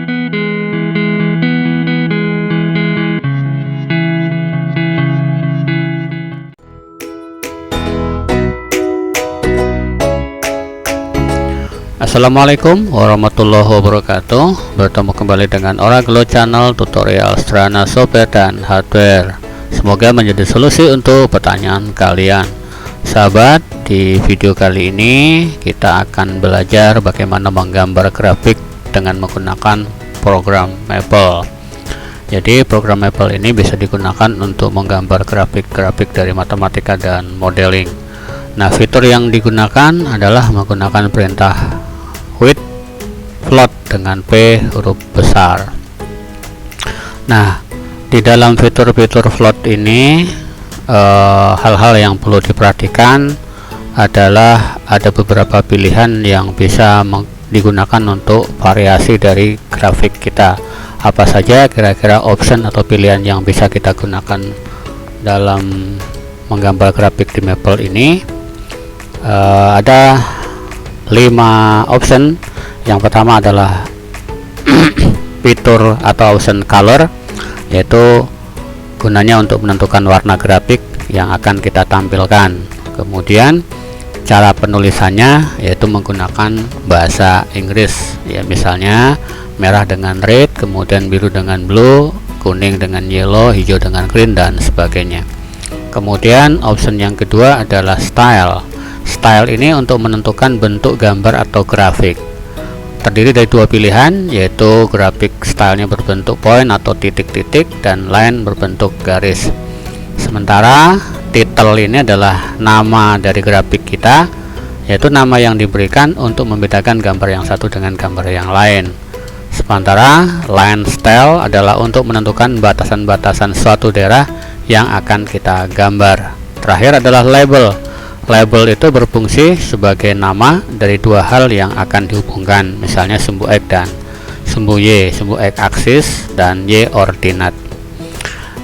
Assalamualaikum warahmatullahi wabarakatuh. Bertemu kembali dengan Oracle Channel tutorial Strana Software dan Hardware. Semoga menjadi solusi untuk pertanyaan kalian. Sahabat, di video kali ini kita akan belajar bagaimana menggambar grafik dengan menggunakan program Maple. Jadi program Maple ini bisa digunakan untuk menggambar grafik-grafik dari matematika dan modeling. Nah, fitur yang digunakan adalah menggunakan perintah with float dengan P huruf besar. Nah, di dalam fitur-fitur float ini hal-hal yang perlu diperhatikan adalah ada beberapa pilihan yang bisa digunakan untuk variasi dari grafik kita. Apa saja kira-kira option atau pilihan yang bisa kita gunakan dalam menggambar grafik di Maple ini? Ada 5 option. Yang pertama adalah fitur atau option color, yaitu gunanya untuk menentukan warna grafik yang akan kita tampilkan. Kemudian cara penulisannya yaitu menggunakan bahasa Inggris, ya, misalnya merah dengan red, kemudian biru dengan blue, kuning dengan yellow, hijau dengan green, dan sebagainya. Kemudian option yang kedua adalah style. Style ini untuk menentukan bentuk gambar atau grafik. Terdiri dari 2 pilihan, yaitu grafik stylenya berbentuk point atau titik-titik dan line berbentuk garis. Sementara title ini adalah nama dari grafik kita, yaitu nama yang diberikan untuk membedakan gambar yang satu dengan gambar yang lain. Sementara line style adalah untuk menentukan batasan-batasan suatu daerah yang akan kita gambar. Terakhir adalah label. Label itu berfungsi sebagai nama dari 2 hal yang akan dihubungkan, misalnya sumbu X dan sumbu Y, sumbu X aksis dan Y ordinat.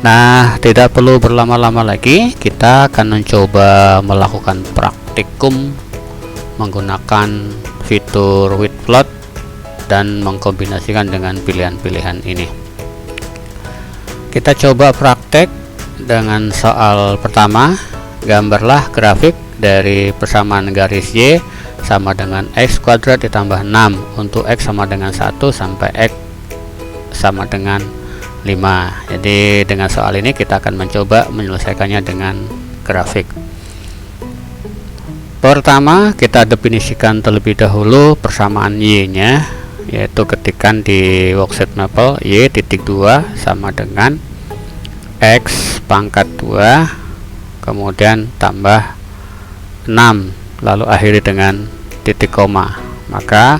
Nah, tidak perlu berlama-lama lagi, kita akan mencoba melakukan praktikum menggunakan fitur with float dan mengkombinasikan dengan pilihan-pilihan ini. Kita coba praktek dengan soal pertama. Gambarlah grafik dari persamaan garis Y sama dengan X kuadrat ditambah 6 untuk X sama dengan 1 sampai X sama dengan 5. Jadi dengan soal ini kita akan mencoba menyelesaikannya dengan grafik. Pertama, kita definisikan terlebih dahulu persamaan Y nya, yaitu ketikkan di worksheet Maple Y titik 2 sama dengan X pangkat 2 kemudian tambah 6 lalu akhiri dengan titik koma, maka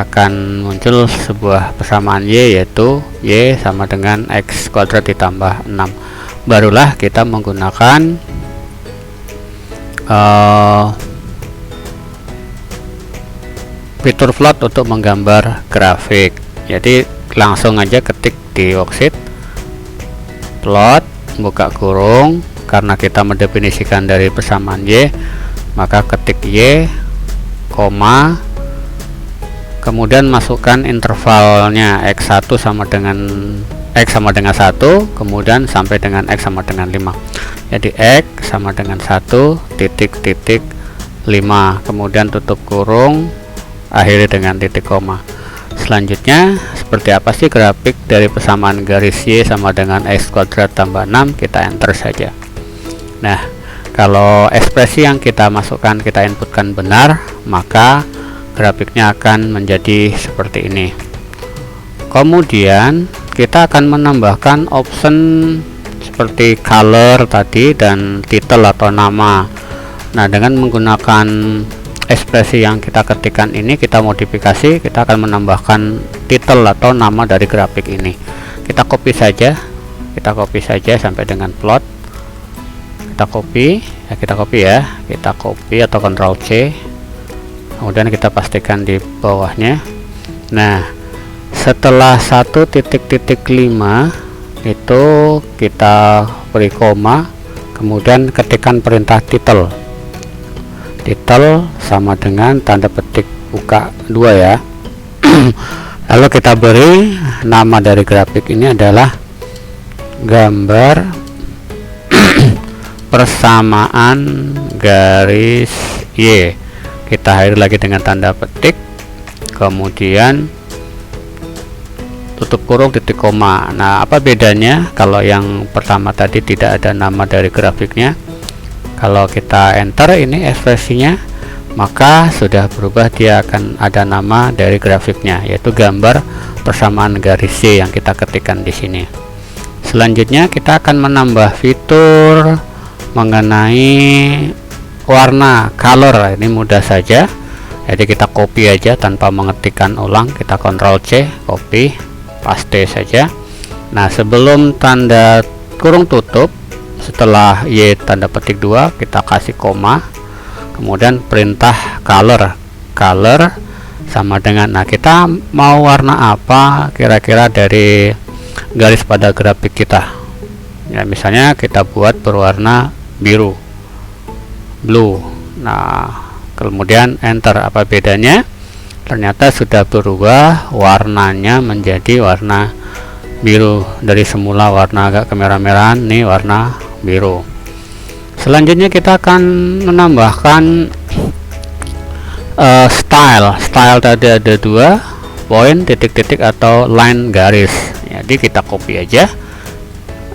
akan muncul sebuah persamaan Y, yaitu Y sama dengan X kuadrat ditambah 6. Barulah kita menggunakan fitur float untuk menggambar grafik. Jadi langsung aja ketik di worksheet float buka kurung. Karena kita mendefinisikan dari persamaan Y, maka ketik Y, koma, kemudian masukkan intervalnya X1 sama dengan X sama dengan 1, kemudian sampai dengan X sama dengan 5. Jadi X sama dengan 1 titik-titik 5, kemudian tutup kurung, akhiri dengan titik koma. Selanjutnya, seperti apa sih grafik dari persamaan garis Y sama dengan X kuadrat tambah 6? Kita enter saja. Nah, kalau ekspresi yang kita masukkan, kita inputkan benar, maka grafiknya akan menjadi seperti ini. Kemudian kita akan menambahkan option seperti color tadi dan title atau nama. Nah, dengan menggunakan ekspresi yang kita ketikkan ini, kita modifikasi, kita akan menambahkan title atau nama dari grafik ini. Kita copy saja sampai dengan plot. Kita copy atau Ctrl C, kemudian kita pastikan di bawahnya. Nah, setelah 1.5 itu kita beri koma, kemudian ketikkan perintah title sama dengan tanda petik buka 2 ya. Lalu kita beri nama dari grafik ini adalah gambar persamaan garis Y. Kita akhiri lagi dengan tanda petik, kemudian tutup kurung titik koma. Nah, apa bedanya kalau yang pertama tadi tidak ada nama dari grafiknya? Kalau kita enter ini ekspresinya, maka sudah berubah, dia akan ada nama dari grafiknya, yaitu gambar persamaan garis Y yang kita ketikkan di sini. Selanjutnya kita akan menambah fitur mengenai warna, color. Ini mudah saja, jadi kita copy aja tanpa mengetikkan ulang, kita Ctrl C, copy, paste saja. Nah, sebelum tanda kurung tutup, setelah Y tanda petik 2, kita kasih koma, kemudian perintah color sama dengan, nah kita mau warna apa kira-kira dari garis pada grafik kita ya, misalnya kita buat berwarna biru, blue. Nah, kemudian enter. Apa bedanya? Ternyata sudah berubah warnanya menjadi warna biru, dari semula warna agak kemerah-merahan, nih warna biru. Selanjutnya kita akan menambahkan style tadi ada 2 poin, titik-titik atau line garis. Jadi kita copy aja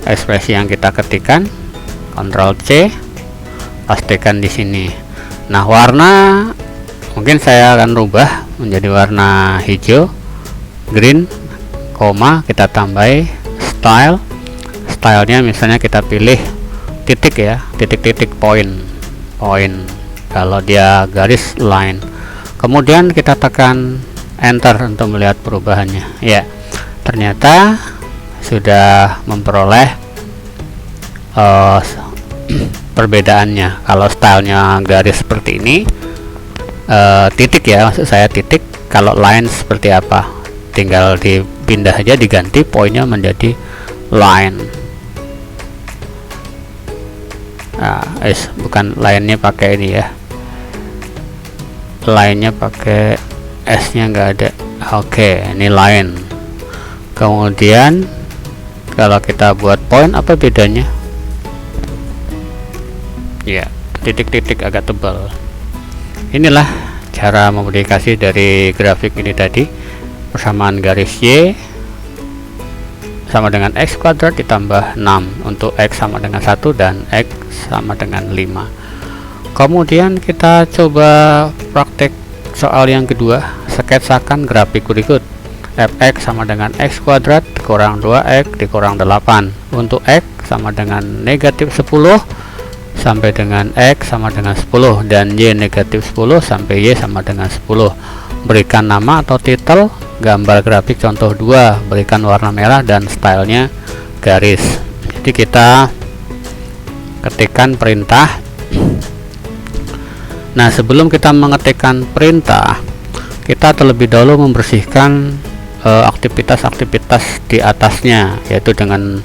ekspresi yang kita ketikkan, Ctrl C, pastikan di sini. Nah, warna mungkin saya akan rubah menjadi warna hijau, green, koma, kita tambahi stylenya misalnya kita pilih titik ya, titik-titik, poin. Kalau dia garis, line. Kemudian kita tekan enter untuk melihat perubahannya. Ya, ternyata sudah memperoleh perbedaannya. Kalau stylenya garis seperti ini, titik ya, maksud saya titik. Kalau line seperti apa? Tinggal dipindah aja, diganti poinnya menjadi line. Nah, bukan lainnya pakai ini ya, lainnya pakai S nya nggak ada. Oke, ini line. Kemudian kalau kita buat poin, apa bedanya? Ya, titik-titik agak tebal. Inilah cara memodifikasi dari grafik ini tadi, persamaan garis Y sama dengan X kuadrat ditambah 6 untuk X sama dengan 1 dan X sama dengan 5. Kemudian kita coba praktek soal yang kedua. Sketsakan grafik berikut. Fx sama dengan X kuadrat kurang 2X dikurang 8. Untuk X sama dengan negatif 10 sampai dengan X sama dengan 10 dan Y negatif 10 sampai Y sama dengan 10. Berikan nama atau titel gambar grafik contoh 2, berikan warna merah dan stylenya garis. Jadi kita ketikkan perintah. Nah, sebelum kita mengetikkan perintah, kita terlebih dahulu membersihkan aktivitas-aktivitas di atasnya, yaitu dengan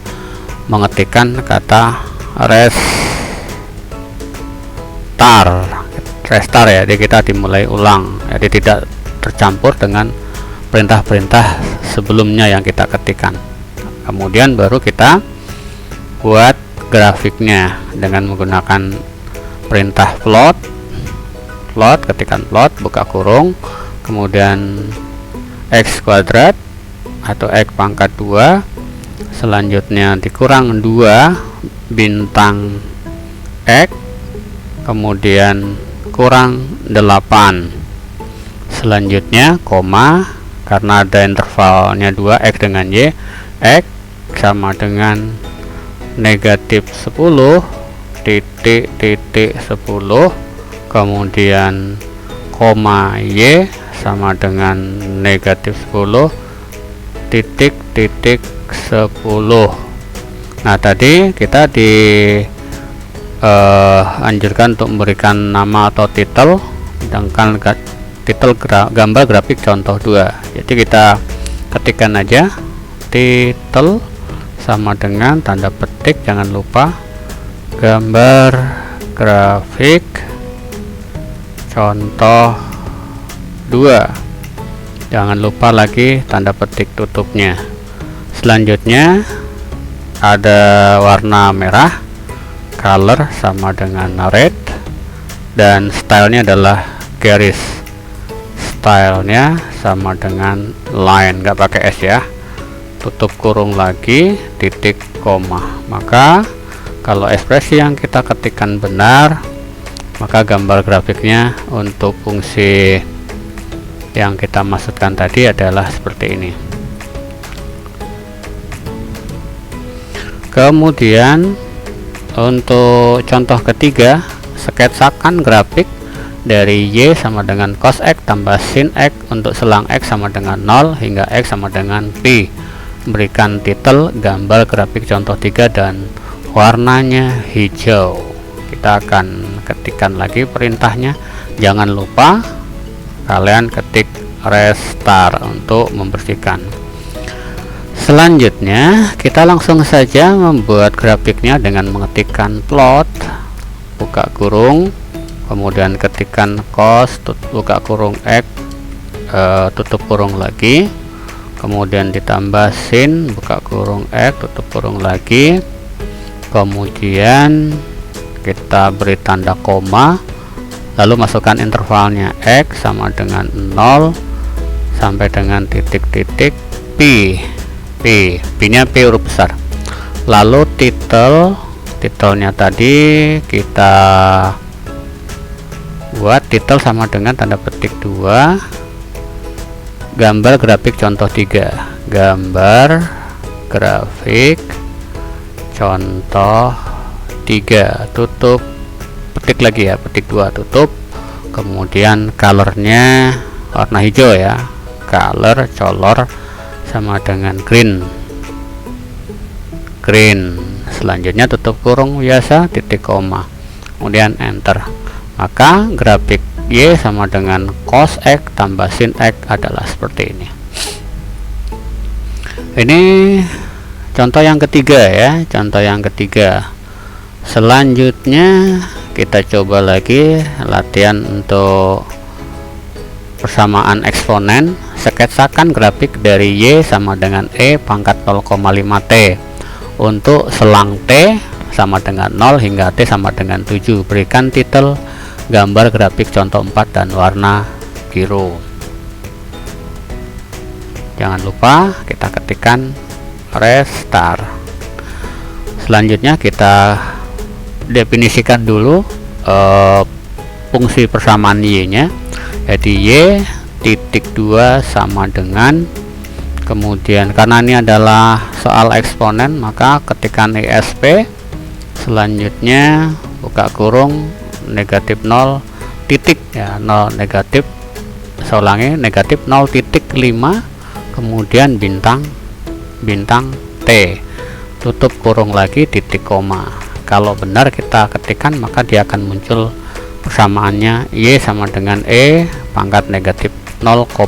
mengetikkan kata restart ya. Jadi kita dimulai ulang, jadi tidak tercampur dengan perintah-perintah sebelumnya yang kita ketikkan. Kemudian baru kita buat grafiknya dengan menggunakan perintah float, ketikkan float, buka kurung, kemudian X kuadrat atau X pangkat 2, selanjutnya dikurang 2 bintang X, kemudian kurang 8, selanjutnya koma, karena ada intervalnya 2 X dengan Y, X sama dengan negatif 10 titik 10, kemudian koma Y sama dengan negatif 10 titik 10. Nah, tadi kita anjurkan untuk memberikan nama atau titel, sedangkan titel gambar grafik contoh 2. Jadi kita ketikkan aja titel sama dengan tanda petik, jangan lupa, gambar grafik contoh 2. Jangan lupa lagi tanda petik tutupnya. Selanjutnya ada warna merah, color sama dengan red, dan stylenya adalah garis. Stylenya sama dengan line, nggak pakai S ya. Tutup kurung lagi, titik, koma. Maka kalau ekspresi yang kita ketikkan benar, maka gambar grafiknya untuk fungsi yang kita maksudkan tadi adalah seperti ini. Kemudian untuk contoh ketiga, sketsakan grafik dari Y sama dengan cos X tambah sin X untuk selang X sama dengan 0 hingga X sama dengan Pi. Berikan titel gambar grafik contoh 3 dan warnanya hijau. Kita akan ketikkan lagi perintahnya. Jangan lupa kalian ketik restart untuk membersihkan. Selanjutnya kita langsung saja membuat grafiknya dengan mengetikkan plot, buka kurung, kemudian ketikkan cos, buka kurung X, tutup kurung lagi, kemudian ditambah sin, buka kurung X, tutup kurung lagi, kemudian kita beri tanda koma, lalu masukkan intervalnya X sama dengan 0 sampai dengan titik-titik Pi. Pi-nya P huruf besar. Lalu titelnya tadi kita buat titel sama dengan tanda petik 2 gambar grafik contoh 3. Gambar grafik contoh 3, tutup, petik lagi ya, petik 2, tutup, kemudian colornya warna hijau ya, color color sama dengan green. Selanjutnya tutup kurung biasa, titik koma, kemudian enter. Maka grafik Y sama dengan cos X tambah sin X adalah seperti ini. Ini contoh yang ketiga ya, contoh yang ketiga. Selanjutnya kita coba lagi latihan untuk persamaan eksponen. Sketsakan grafik dari Y sama dengan E pangkat 0,5T untuk selang T sama dengan 0 hingga T sama dengan 7. Berikan titel gambar grafik contoh 4 dan warna biru. Jangan lupa kita ketikkan restart. Selanjutnya kita definisikan dulu fungsi persamaan Y nya, yaitu Y titik 2 sama dengan, kemudian karena ini adalah soal eksponen maka ketikkan ESP, selanjutnya buka kurung negatif 0 titik ya, 0 negatif, saya ulangi, negatif 0,5, kemudian bintang T, tutup kurung lagi, titik koma. Kalau benar kita ketikkan maka dia akan muncul persamaannya Y sama dengan E pangkat negatif 0,5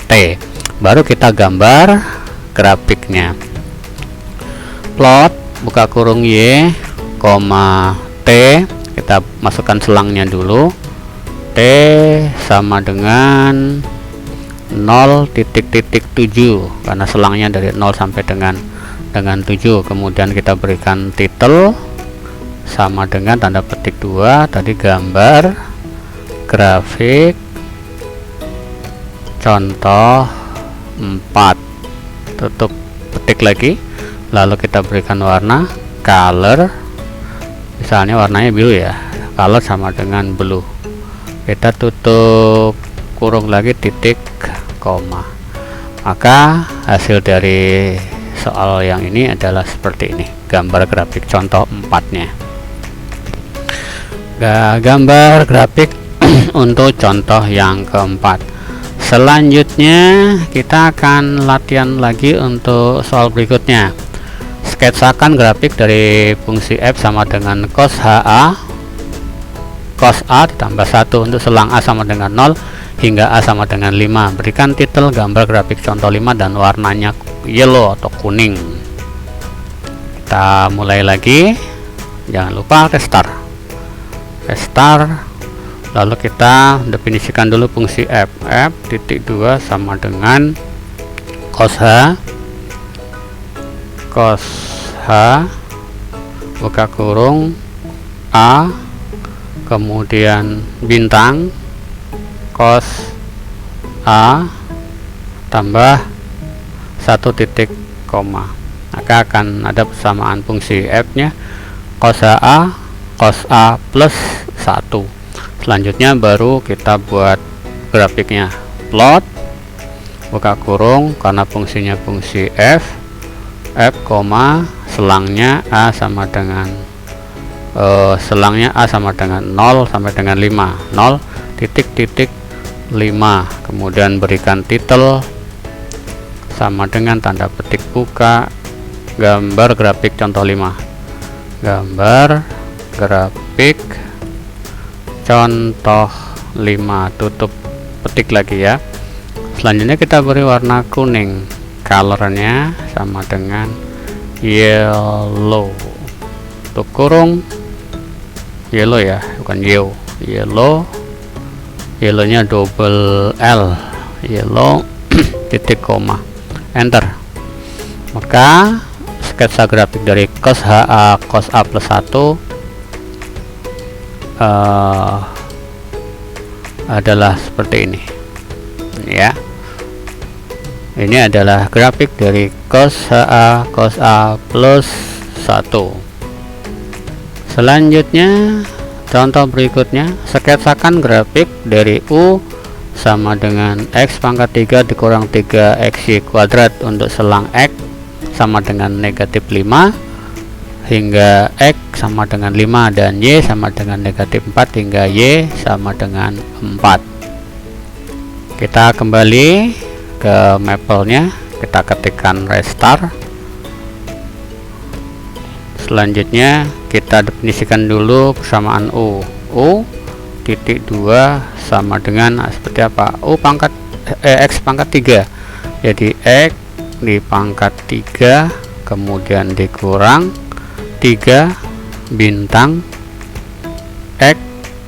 T. Baru kita gambar grafiknya. Plot, buka kurung Y, T, kita masukkan selangnya dulu. T sama dengan 0,7 karena selangnya dari 0 sampai dengan 7. Kemudian kita berikan titel sama dengan tanda petik 2 tadi, gambar grafik contoh 4, tutup petik lagi, lalu kita berikan warna color, misalnya warnanya biru ya, color sama dengan blue, kita tutup kurung lagi, titik koma. Maka hasil dari soal yang ini adalah seperti ini, gambar grafik contoh 4 nya. Gambar grafik untuk contoh yang keempat. Selanjutnya kita akan latihan lagi untuk soal berikutnya. Sketsakan grafik dari fungsi f sama dengan cos A ditambah 1 untuk selang A sama dengan 0 hingga A sama dengan 5. Berikan titel gambar grafik contoh 5 dan warnanya yellow atau kuning. Kita mulai lagi, jangan lupa restart. Lalu kita definisikan dulu fungsi f. F titik 2 sama dengan cos H buka kurung A kemudian bintang cos A tambah 1 titik koma, maka akan ada persamaan fungsi f nya cos A plus 1. Selanjutnya baru kita buat grafiknya. Plot buka kurung, karena fungsinya fungsi f, selangnya A sama dengan 0 sampai dengan 5, 0 titik 5, kemudian berikan titel sama dengan tanda petik buka gambar grafik contoh 5, gambar grafik contoh 5, tutup petik lagi ya. Selanjutnya kita beri warna kuning, colornya sama dengan yellow, tutup kurung, yellow ya, bukan yellow, yellownya double L, yellow titik koma, enter. Maka sketsa grafik dari cos A plus 1 adalah seperti ini ya. Ini adalah grafik dari cos A plus 1. Selanjutnya contoh berikutnya, sketsakan grafik dari U sama dengan X pangkat 3 dikurang 3XY kuadrat untuk selang X sama dengan negatif 5 hingga X sama dengan 5 dan Y sama dengan negatif 4 hingga Y sama dengan 4. Kita kembali ke Maple-nya, kita ketikkan restart. Selanjutnya kita definisikan dulu persamaan U titik 2 sama dengan seperti apa? X pangkat 3, jadi X di pangkat 3 kemudian dikurang 3 bintang X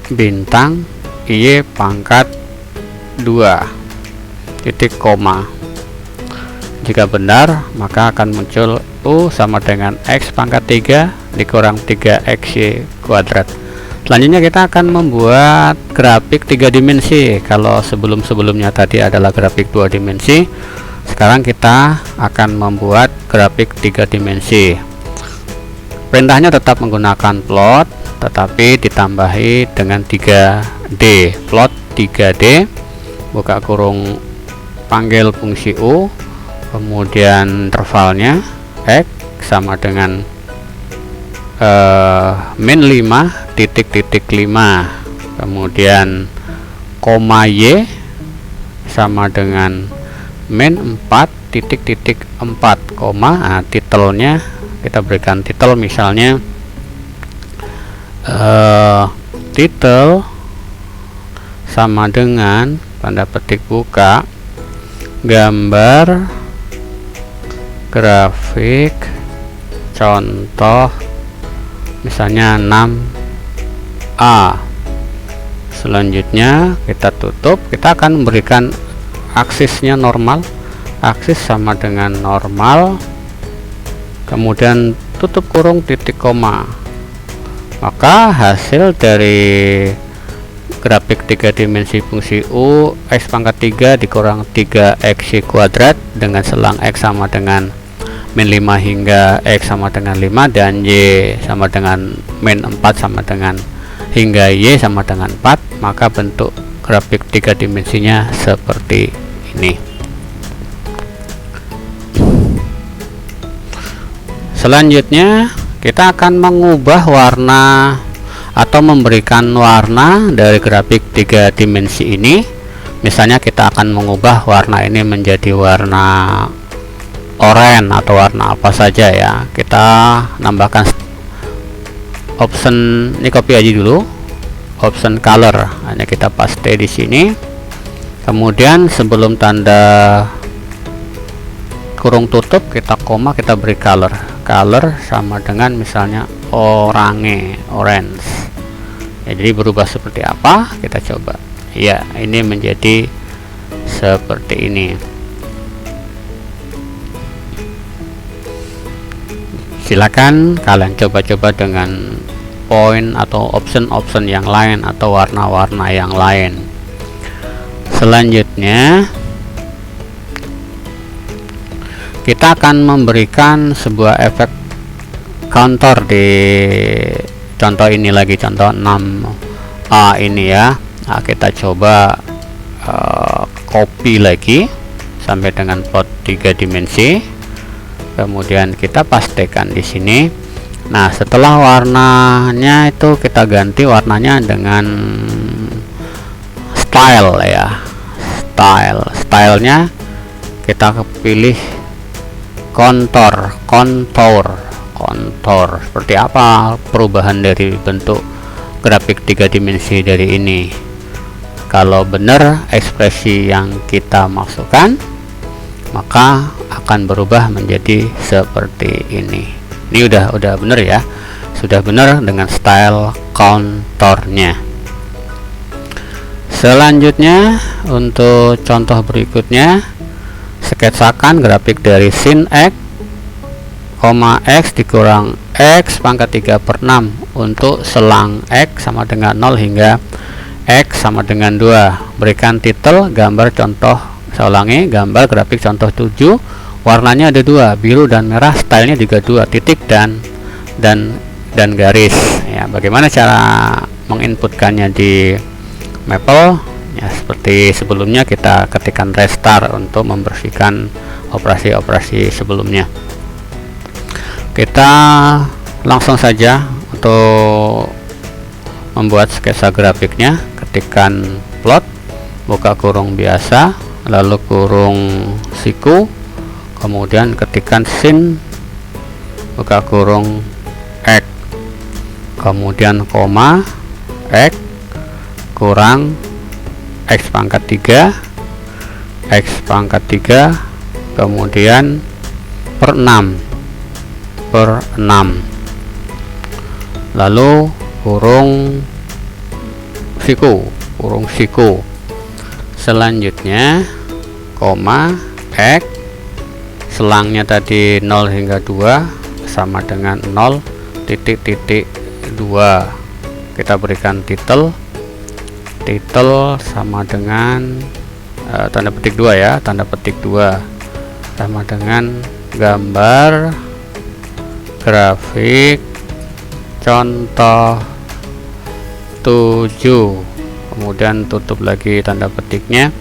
bintang Y pangkat 2 titik koma. Jika benar, maka akan muncul U sama dengan X pangkat 3 dikurang 3XY kuadrat. Selanjutnya kita akan membuat grafik 3 dimensi. Kalau sebelumnya tadi adalah grafik 2 dimensi, sekarang kita akan membuat grafik 3 dimensi. Perintahnya tetap menggunakan plot, tetapi ditambahi dengan 3D. Plot 3D, buka kurung, panggil fungsi U, kemudian intervalnya X sama dengan min 5 titik 5, kemudian koma Y sama dengan min 4 titik 4 koma. Nah, titelnya kita berikan titel, misalnya titel sama dengan tanda petik buka gambar grafik contoh misalnya 6A. Selanjutnya kita tutup, kita akan memberikan aksisnya normal, aksis sama dengan normal, kemudian tutup kurung titik koma. Maka hasil dari grafik 3 dimensi fungsi U X pangkat 3 dikurang 3XY kuadrat dengan selang X sama dengan min 5 hingga X sama dengan 5 dan Y sama dengan min 4 sama dengan hingga Y sama dengan 4, maka bentuk grafik 3 dimensinya seperti ini. Selanjutnya kita akan mengubah warna atau memberikan warna dari grafik 3 dimensi ini. Misalnya kita akan mengubah warna ini menjadi warna oranye atau warna apa saja ya. Kita nambahkan option, ini copy aja dulu, option color, hanya kita paste di sini. Kemudian sebelum tanda kurung tutup kita koma, kita beri color sama dengan misalnya orange, ya, jadi berubah seperti apa, kita coba. Ya, ini menjadi seperti ini. Silakan kalian coba-coba dengan poin atau option-option yang lain atau warna-warna yang lain. Selanjutnya kita akan memberikan sebuah efek counter di contoh ini lagi, contoh 6A ini ya. Nah, kita coba copy lagi sampai dengan plot 3 dimensi, kemudian kita pastekan di sini. Nah, setelah warnanya itu kita ganti warnanya dengan style ya, stylenya kita pilih kontur. Seperti apa perubahan dari bentuk grafik 3 dimensi dari ini. Kalau benar ekspresi yang kita masukkan, maka akan berubah menjadi seperti ini. Ini udah benar ya, sudah benar dengan style konturnya. Selanjutnya untuk contoh berikutnya, sketsakan grafik dari sin x, x dikurang x pangkat 3/6 untuk selang x sama dengan 0 hingga x sama dengan 2. Berikan titel gambar contoh, saya ulangi, gambar grafik contoh 7. Warnanya ada 2, biru dan merah, stylenya juga 2, titik dan garis ya. Bagaimana cara menginputkannya di Maple? Ya, seperti sebelumnya, kita ketikkan restart untuk membersihkan operasi-operasi sebelumnya. Kita langsung saja untuk membuat sketsa grafiknya. Ketikkan plot, buka kurung biasa, lalu kurung siku, kemudian ketikkan sin, buka kurung x, kemudian koma x kurang x pangkat 3, kemudian per 6, lalu kurung siku, selanjutnya koma x, selangnya tadi 0 hingga 2 sama dengan 0 titik 2. Kita berikan titel sama dengan tanda petik 2 ya, tanda petik 2 sama dengan gambar grafik contoh 7, kemudian tutup lagi tanda petiknya,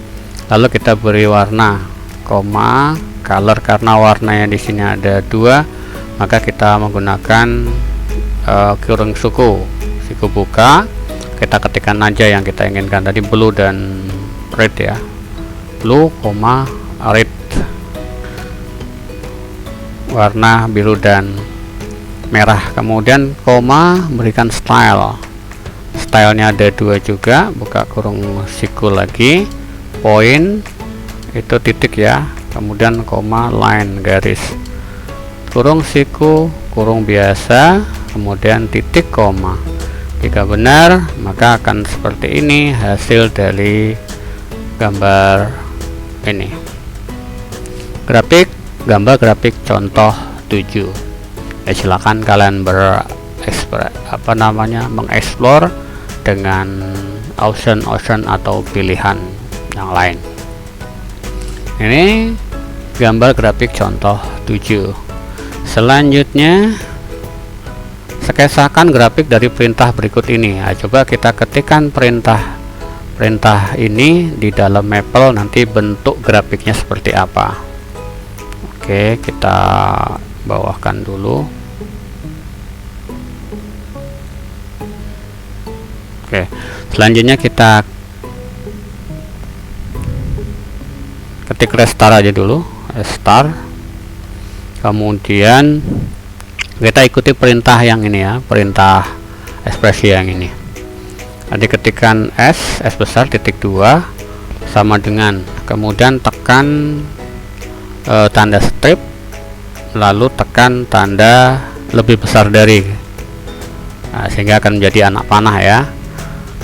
lalu kita beri warna koma color, karena warnanya di sini ada 2 maka kita menggunakan kurung siku buka. Kita ketikkan aja yang kita inginkan tadi, blue dan red ya, blue, red, warna biru dan merah. Kemudian koma, berikan stylenya ada 2 juga, buka kurung siku lagi, poin itu titik ya, kemudian koma, line, garis, kurung siku, kurung biasa, kemudian titik, koma. Jika benar, maka akan seperti ini hasil dari gambar ini, gambar grafik contoh 7 ya. Silakan kalian mengeksplor dengan option atau pilihan yang lain. Ini gambar grafik contoh 7. Selanjutnya, sketsakan grafik dari perintah berikut ini. Nah, coba kita ketikkan perintah ini di dalam Maple, nanti bentuk grafiknya seperti apa. Oke, kita bawahkan dulu. Oke, selanjutnya kita ketik restart aja dulu, restart. Kemudian kita ikuti perintah yang ini ya, perintah ekspresi yang ini. Jadi ketikkan S besar titik 2 sama dengan, kemudian tekan tanda strip, lalu tekan tanda lebih besar dari, sehingga akan menjadi anak panah ya.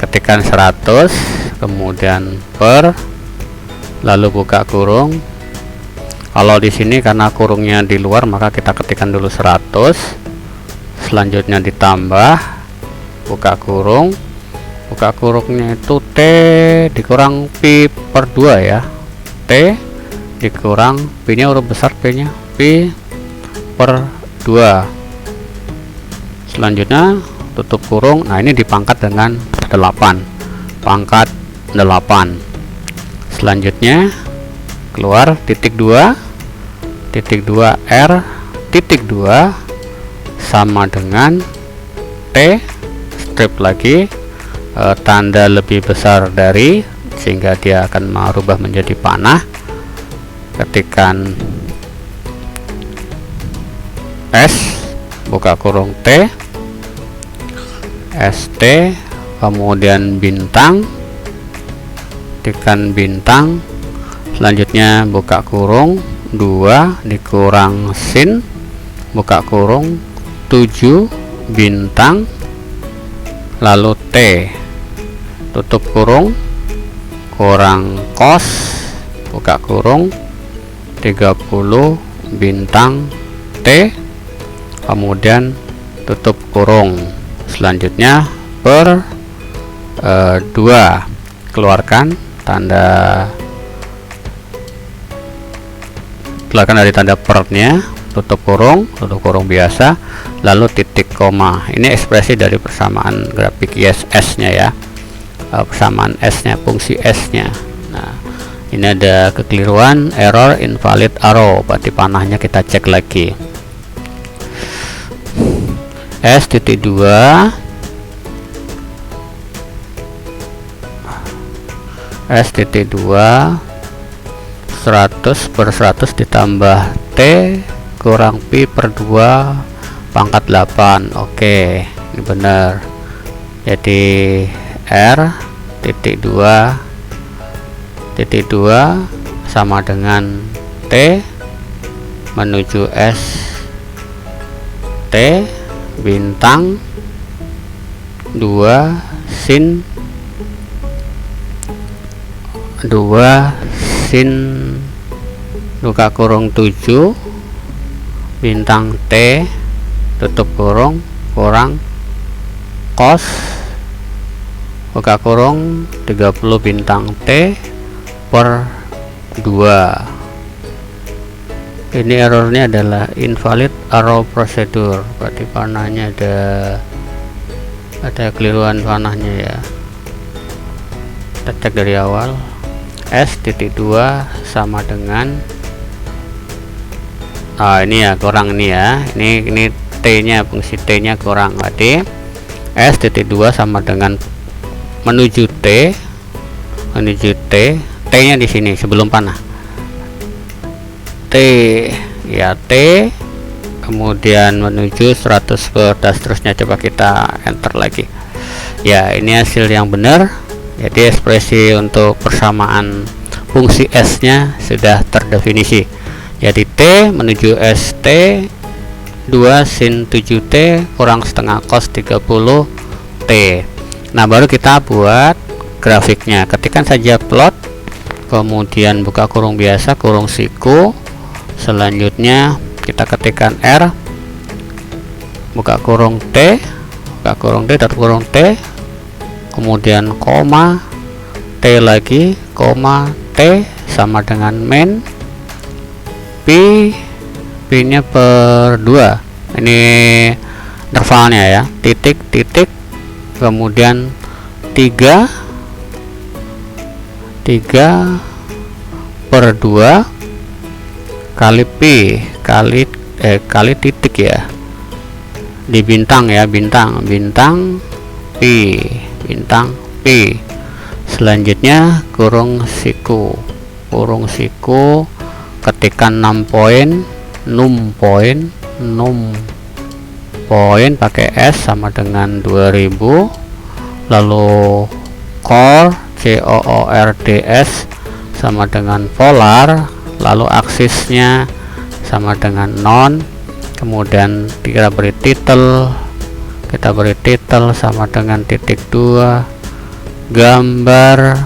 ketikkan 100, kemudian per, lalu buka kurung. Kalau di sini karena kurungnya di luar, maka kita ketikkan dulu 100, selanjutnya ditambah, buka kurung. Buka kurungnya itu T dikurang Pi per 2 ya, T dikurang P nya huruf besar, P nya Pi per 2. Selanjutnya tutup kurung. Nah, ini dipangkat dengan 8, pangkat 8. Selanjutnya keluar titik 2 R titik 2 sama dengan T, strip lagi, tanda lebih besar dari, sehingga dia akan merubah menjadi panah. Ketikkan S, buka kurung T, ST, kemudian bintang, tekan bintang. Selanjutnya buka kurung 2 dikurang sin, buka kurung 7 bintang, lalu T, tutup kurung, kurang cos, buka kurung 30 bintang T, kemudian tutup kurung. Selanjutnya per 2, keluarkan dari tanda pernya, tutup kurung biasa, lalu titik koma. Ini ekspresi dari persamaan grafik S nya ya, persamaan S nya, fungsi S nya. Nah, ini ada kekeliruan, error invalid arrow, berarti panahnya kita cek lagi. S.2 S.2 100 per 100 ditambah T kurang Pi per 2 pangkat 8. Oke, ini benar. Jadi R titik 2 sama dengan T menuju S T bintang 2 sin 2 buka kurung 7 bintang T, tutup kurung, kurang cos, buka kurung 30 bintang T per 2. Ini errornya adalah invalid arrow procedure, berarti panahnya ada keliruan panahnya ya. Kita cek dari awal. S.2 sama dengan, ini ya kurang, ini ya, ini T nya, fungsi T nya kurang, berarti S.2 sama dengan menuju T nya di sini sebelum panah, T ya, T kemudian menuju 100 per dan seterusnya. Coba kita enter lagi ya, ini hasil yang benar. Jadi ekspresi untuk persamaan fungsi S nya sudah terdefinisi. Jadi T menuju ST 2 sin 7T kurang setengah cos 30 T. Nah, baru kita buat grafiknya. Ketikkan saja plot, kemudian buka kurung biasa, kurung siku. Selanjutnya kita ketikkan R, buka kurung T, tutup kurung T, kemudian koma T lagi, koma T sama dengan main Pi nya per 2. Ini intervalnya ya, titik kemudian 3 per 2 kali Pi kali titik ya, di bintang ya, bintang Pi. Selanjutnya kurung siku, ketikkan 6 poin, num poin pakai S sama dengan 2000, lalu core COORDS sama dengan polar, lalu aksisnya sama dengan non, kemudian kita beri title sama dengan titik 2, gambar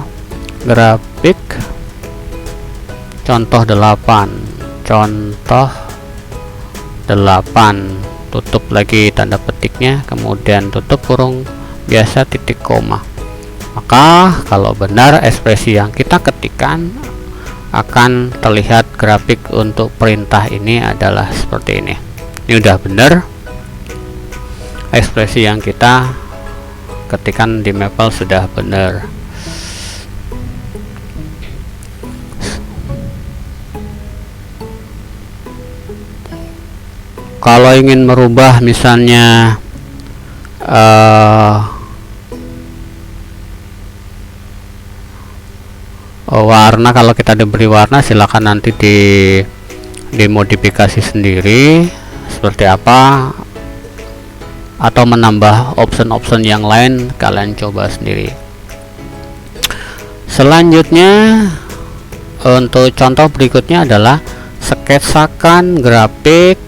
grafik contoh 8, tutup lagi tanda petiknya, kemudian tutup kurung biasa titik koma. Maka kalau benar ekspresi yang kita ketikkan akan terlihat grafik untuk perintah ini adalah seperti ini. Ini udah benar, ekspresi yang kita ketikkan di Maple sudah benar. Kalau ingin merubah misalnya warna, kalau kita diberi warna silakan nanti dimodifikasi sendiri seperti apa, atau menambah option-option yang lain kalian coba sendiri. Selanjutnya untuk contoh berikutnya adalah sketsakan grafik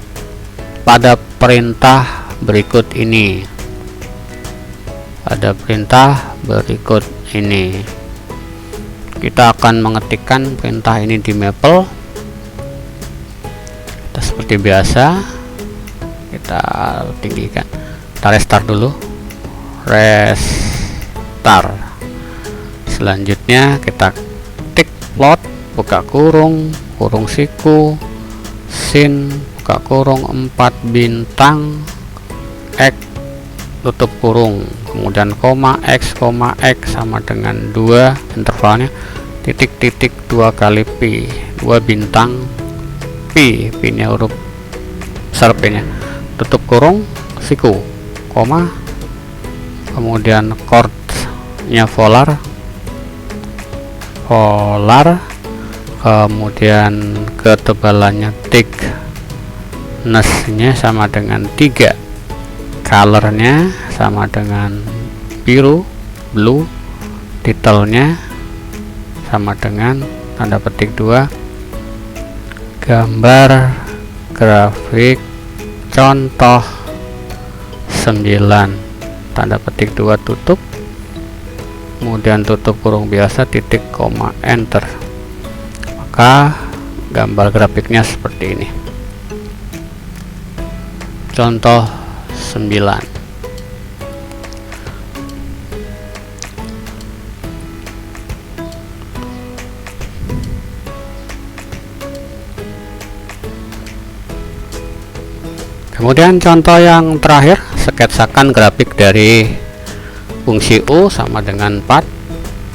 pada perintah berikut ini. Pada perintah berikut ini kita akan mengetikkan perintah ini di Maple. Kita seperti biasa, kita tinggikan, kita restart dulu, restart. Selanjutnya kita ketik plot, buka kurung, kurung siku, sin, buka kurung 4 bintang, x, tutup kurung, kemudian koma x sama dengan 2, intervalnya titik 2 kali pi, 2 bintang pi, nya huruf besar nya, tutup kurung, siku, koma, kemudian chordnya volar, kemudian ketebalannya thickness-nya sama dengan 3, colornya sama dengan biru, blue, titelnya sama dengan tanda petik 2, gambar grafik contoh 9, tanda petik 2, tutup, kemudian tutup kurung biasa, titik, koma, enter. Maka gambar grafiknya seperti ini, contoh 9. Kemudian contoh yang terakhir, sketsakan grafik dari fungsi U sama dengan 4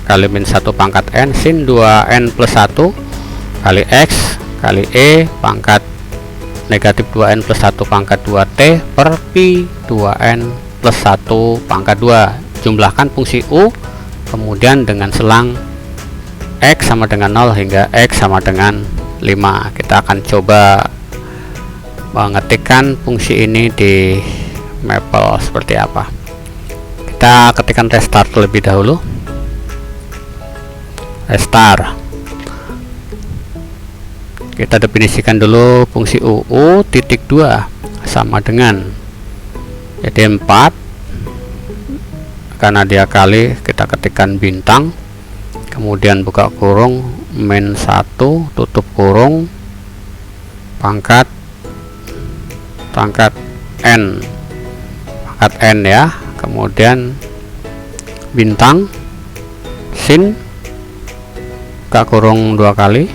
kali min 1 pangkat N sin 2N plus 1 kali X kali E pangkat negatif 2N plus 1 pangkat 2T per Pi 2N plus 1 pangkat 2. Jumlahkan fungsi U, kemudian dengan selang X sama dengan 0 hingga X sama dengan 5. Kita akan coba mengetikkan fungsi ini di Maple seperti apa. Kita ketikkan restart terlebih dahulu, restart. Kita definisikan dulu fungsi UU titik 2 sama dengan, jadi 4 karena dia kali, kita ketikkan bintang, kemudian buka kurung, min 1, tutup kurung, pangkat N, pangkat N ya, kemudian bintang, sin, buka kurung 2 kali,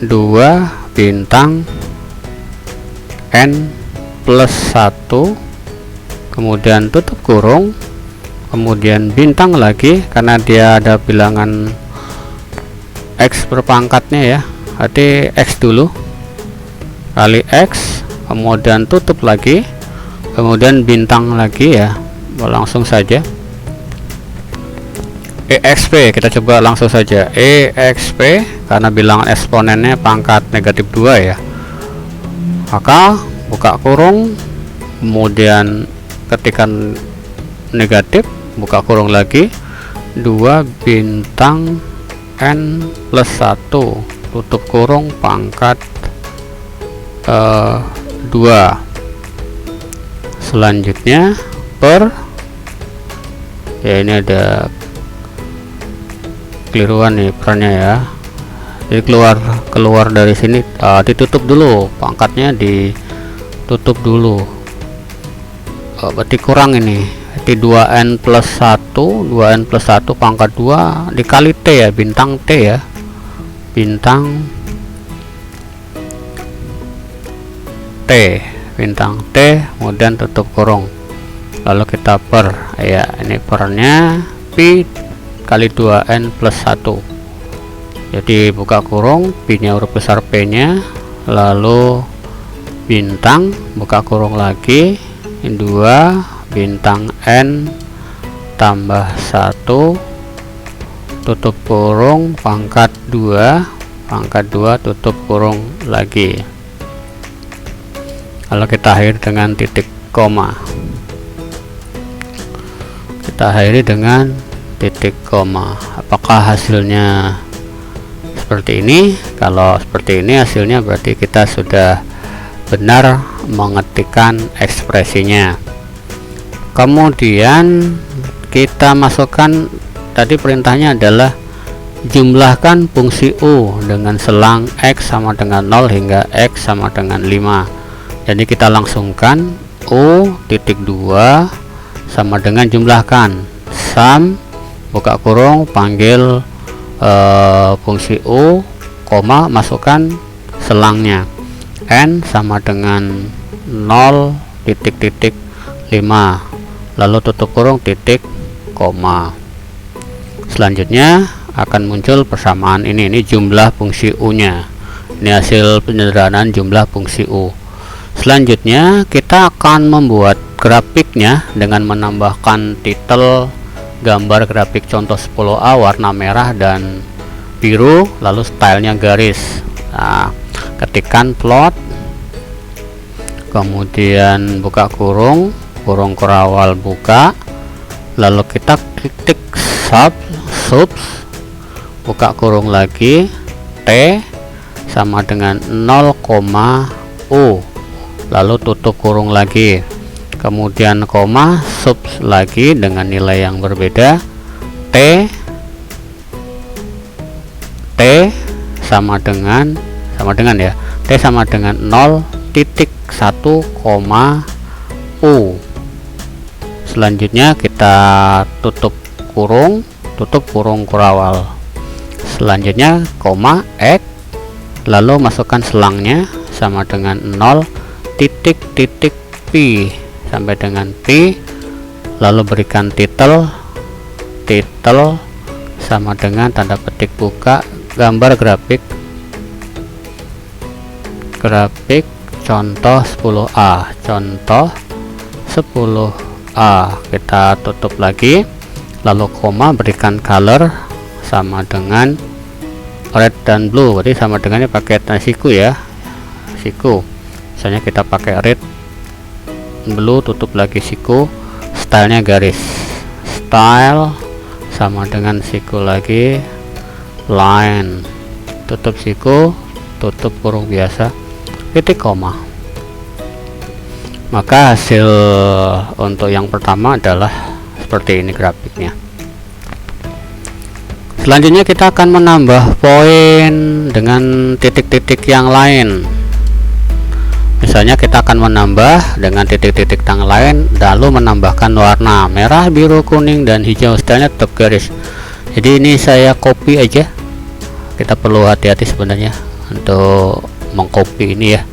2 bintang N plus 1, kemudian tutup kurung, kemudian bintang lagi karena dia ada bilangan X berpangkatnya ya, berarti X dulu kali X, kemudian tutup lagi, kemudian bintang lagi ya, langsung saja EXP, kita coba langsung saja EXP karena bilangan eksponennya pangkat negatif 2 ya. Maka buka kurung, kemudian ketikkan negatif, buka kurung lagi, 2 bintang N plus 1, tutup kurung, pangkat 2. Selanjutnya per ya. Ini ada keliruan nih perannya ya. Jadi keluar dari sini, ditutup dulu pangkatnya, ditutup dulu. Berarti kurang ini. Berarti 2n plus 1 pangkat 2 dikali T ya, bintang T ya, bintang T, kemudian tutup kurung, lalu kita per ya, ini pernya pi kali 2n plus 1. Jadi buka kurung, pi nya huruf besar, p nya, lalu bintang, buka kurung lagi, 2 bintang n tambah 1 tutup kurung pangkat 2 tutup kurung lagi, lalu kita akhiri dengan titik koma. Apakah hasilnya seperti ini? Kalau seperti ini hasilnya berarti kita sudah benar mengetikkan ekspresinya. Kemudian kita masukkan, tadi perintahnya adalah jumlahkan fungsi U dengan selang X sama dengan 0 hingga X sama dengan 5. Jadi kita langsungkan U titik 2 sama dengan jumlahkan sum, buka kurung, panggil fungsi U, koma, masukkan selangnya, n sama dengan 0 titik 5, lalu tutup kurung titik koma. Selanjutnya akan muncul persamaan ini jumlah fungsi U nya. Ini hasil penyederhanaan jumlah fungsi U. Selanjutnya kita akan membuat grafiknya dengan menambahkan titel gambar grafik contoh 10A warna merah dan biru, lalu stylenya garis. Nah, ketikkan plot, kemudian buka kurung kurawal buka, lalu kita klik subs, buka kurung lagi, T sama dengan 0, U, lalu tutup kurung lagi, kemudian koma, subs lagi dengan nilai yang berbeda, T sama dengan ya, T sama dengan 0 titik 1, U. Selanjutnya kita tutup kurung kurawal, selanjutnya koma, X, lalu masukkan selangnya sama dengan 0 titik pi sampai dengan pi, lalu berikan titel sama dengan tanda petik buka gambar grafik contoh 10A, kita tutup lagi, lalu koma, berikan color sama dengan red dan blue, berarti sama dengannya pakai siku ya, misalnya kita pakai red, blue, tutup lagi siku, stylenya garis, style sama dengan siku lagi, line, tutup siku, tutup kurung biasa, titik koma. Maka hasil untuk yang pertama adalah seperti ini grafiknya. Selanjutnya kita akan menambah poin dengan titik-titik yang lain. Misalnya kita akan menambah dengan titik-titik yang lain, lalu menambahkan warna merah, biru, kuning, dan hijau, stylenya tetap garis. Jadi ini saya copy aja, kita perlu hati-hati sebenarnya untuk mengcopy ini ya.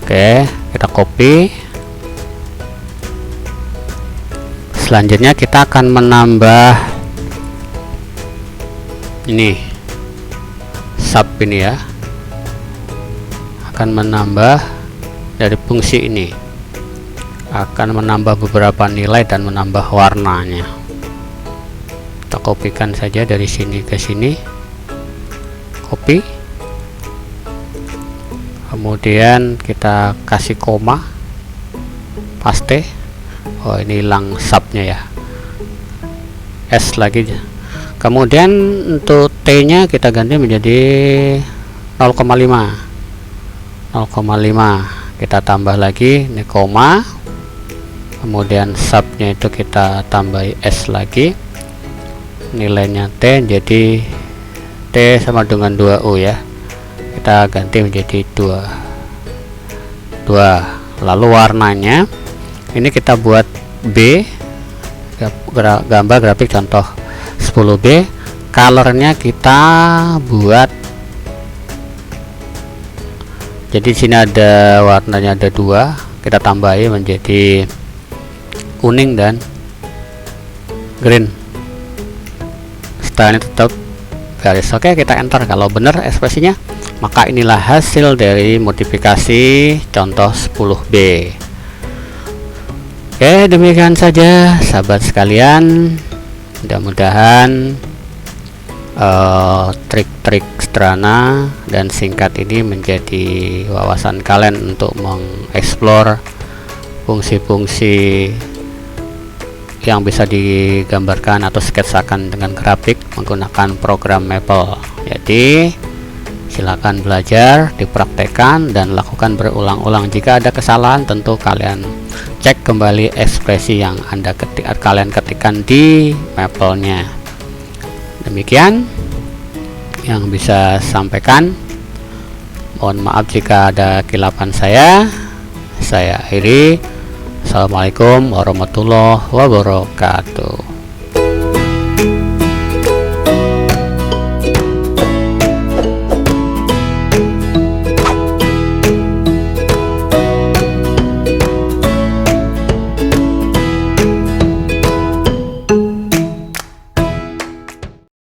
Oke, kita copy. Selanjutnya kita akan menambah ini sub ini ya, akan menambah dari fungsi ini, akan menambah beberapa nilai dan menambah warnanya. Kita kopikan saja dari sini ke sini, copy, kemudian kita kasih koma, paste. Oh, ini hilang subnya ya, S lagi. Kemudian untuk T nya kita ganti menjadi 0,5, kita tambah lagi ini koma, kemudian subnya itu kita tambah S lagi, nilainya T jadi T sama dengan 2U ya, kita ganti menjadi 2. Lalu warnanya ini kita buat B, gambar grafik contoh 10B, colornya kita buat, jadi sini ada warnanya ada 2, kita tambahin menjadi kuning dan green, stylenya tetap garis. Oke, kita enter. Kalau benar ekspresinya, maka inilah hasil dari modifikasi contoh 10B. Oke, demikian saja sahabat sekalian, mudah-mudahan trik-trik sederhana dan singkat ini menjadi wawasan kalian untuk mengeksplor fungsi-fungsi yang bisa digambarkan atau sketsakan dengan grafik menggunakan program Maple. Jadi silakan belajar, dipraktekkan dan lakukan berulang-ulang. Jika ada kesalahan tentu kalian cek kembali ekspresi yang kalian ketikkan di Maple-nya. Demikian yang bisa sampaikan. Mohon maaf jika ada kilapan saya akhiri. Assalamualaikum warahmatullahi wabarakatuh.